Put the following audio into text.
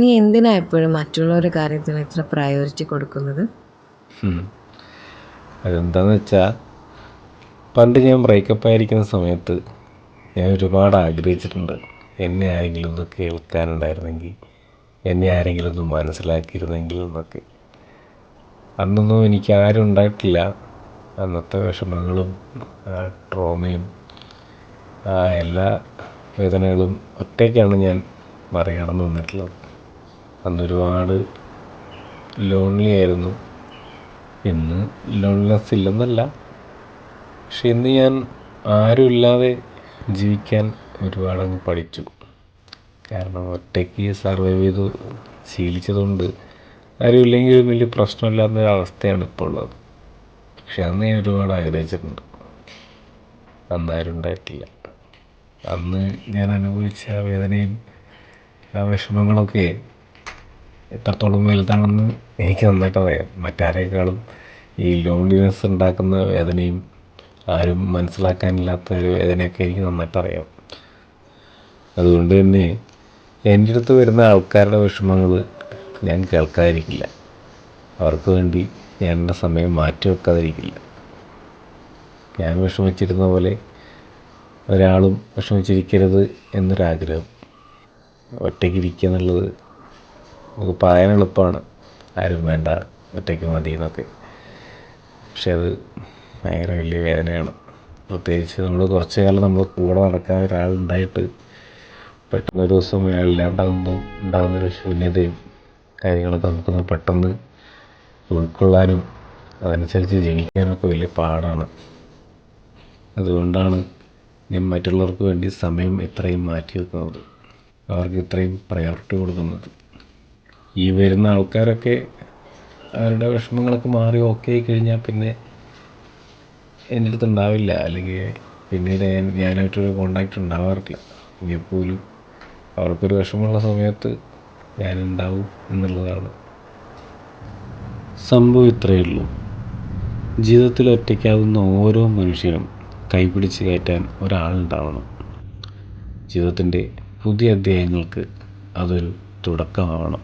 നീ എന്തിനാ എപ്പോഴും മറ്റുള്ളവരുടെ കാര്യത്തിന് ഇത്ര പ്രയോറിറ്റി കൊടുക്കുന്നത്? അതെന്താണെന്ന് വെച്ചാൽ, പണ്ട് ഞാൻ ബ്രേക്കപ്പ് ആയിരിക്കുന്ന സമയത്ത് ഞാൻ ഒരുപാട് ആഗ്രഹിച്ചിട്ടുണ്ട്. എന്നെ ആരെങ്കിലും ഒന്ന് കേൾക്കാനുണ്ടായിരുന്നെങ്കിൽ, എന്നെ ആരെങ്കിലും ഒന്ന് മനസ്സിലാക്കിയിരുന്നെങ്കിൽ എന്നൊക്കെ. അന്നൊന്നും എനിക്ക് ആരും ഉണ്ടായിട്ടില്ല. അന്നത്തെ വിഷമങ്ങളും ട്രോമയും എല്ലാ വേദനകളും ഒറ്റയ്ക്കാണ് ഞാൻ മറികടന്ന് നിന്നിട്ടുള്ളത്. അന്നൊരുപാട് ലോൺലി ആയിരുന്നു. ഇന്ന് ലോൺലിനെസ് ഇല്ലെന്നല്ല, പക്ഷെ ഇന്ന് ഞാൻ ആരുമില്ലാതെ ജീവിക്കാൻ ഒരുപാടങ്ങ് പഠിച്ചു. കാരണം ഒറ്റയ്ക്ക് സർവൈവ് ചെയ്ത് ശീലിച്ചതുകൊണ്ട് ആരുമില്ലെങ്കിൽ വലിയ പ്രശ്നമില്ലാത്തൊരവസ്ഥയാണ് ഇപ്പോൾ ഉള്ളത്. പക്ഷെ അന്ന് ഞാൻ ഒരുപാട് ആഗ്രഹിച്ചിട്ടുണ്ട്. അന്നാരും ഉണ്ടായിട്ടില്ല. അന്ന് ഞാൻ അനുഭവിച്ച വേദനയും വിഷമങ്ങളൊക്കെ എത്രത്തോളം വലുതാണെന്ന് എനിക്ക് നന്നായിട്ട് അറിയാം. മറ്റാരേക്കാളും ഈ ലോൺലിനെസ് ഉണ്ടാക്കുന്ന വേദനയും ആരും മനസ്സിലാക്കാനില്ലാത്ത ഒരു വേദനയൊക്കെ എനിക്ക് നന്നായിട്ട് അറിയാം. അതുകൊണ്ട് തന്നെ എൻ്റെ അടുത്ത് വരുന്ന ആൾക്കാരുടെ വിഷമങ്ങൾ ഞാൻ കേൾക്കാതിരിക്കില്ല. അവർക്ക് വേണ്ടി ഞാൻ എൻ്റെ സമയം മാറ്റി വെക്കാതിരിക്കില്ല. ഞാൻ വിഷമിച്ചിരുന്ന പോലെ ഒരാളും വിഷമിച്ചിരിക്കരുത് എന്നൊരാഗ്രഹം. ഒറ്റയ്ക്കിരിക്കുക എന്നുള്ളത് നമുക്ക് പറയാൻ എളുപ്പമാണ്, ആരും വേണ്ട, ഒറ്റയ്ക്ക് മതി എന്നൊക്കെ. പക്ഷെ അത് ഭയങ്കര വലിയ വേദനയാണ്. പ്രത്യേകിച്ച് നമ്മൾ കുറച്ച് കാലം നമ്മൾ കൂടെ നടക്കാൻ ഒരാളുണ്ടായിട്ട് പെട്ടെന്നൊരു ദിവസം അയാൾ ഇല്ലാണ്ടാകുമ്പോൾ ഉണ്ടാകുന്നൊരു ശൂന്യതയും കാര്യങ്ങളൊക്കെ നമുക്ക് പെട്ടെന്ന് ഉൾക്കൊള്ളാനും അതനുസരിച്ച് ജീവിക്കാനൊക്കെ വലിയ പാടാണ്. അതുകൊണ്ടാണ് ഞാൻ മറ്റുള്ളവർക്ക് വേണ്ടി സമയം ഇത്രയും മാറ്റി വെക്കുന്നത്, അവർക്ക് ഇത്രയും പ്രയോറിറ്റി കൊടുക്കുന്നത്. ഈ വരുന്ന ആൾക്കാരൊക്കെ അവരുടെ വിഷമങ്ങളൊക്കെ മാറി ഓക്കെ ആയി കഴിഞ്ഞാൽ പിന്നെ എൻ്റെ അടുത്ത് ഉണ്ടാവില്ല, അല്ലെങ്കിൽ പിന്നീട് ഞാനായിട്ടൊരു കോണ്ടാക്റ്റ് ഉണ്ടാവാറില്ല. എങ്കിൽ പോലും അവർക്കൊരു വിഷമമുള്ള സമയത്ത് ഞാനുണ്ടാവും എന്നുള്ളതാണ് സംഭവം. ഇത്രയേ ഉള്ളൂ. ജീവിതത്തിൽ ഒറ്റയ്ക്കാവുന്ന ഓരോ മനുഷ്യനും കൈപിടിച്ച് കയറ്റാൻ ഒരാളുണ്ടാവണം. ജീവിതത്തിൻ്റെ പുതിയ അധ്യായങ്ങൾക്ക് അതൊരു തുടക്കമാവണം.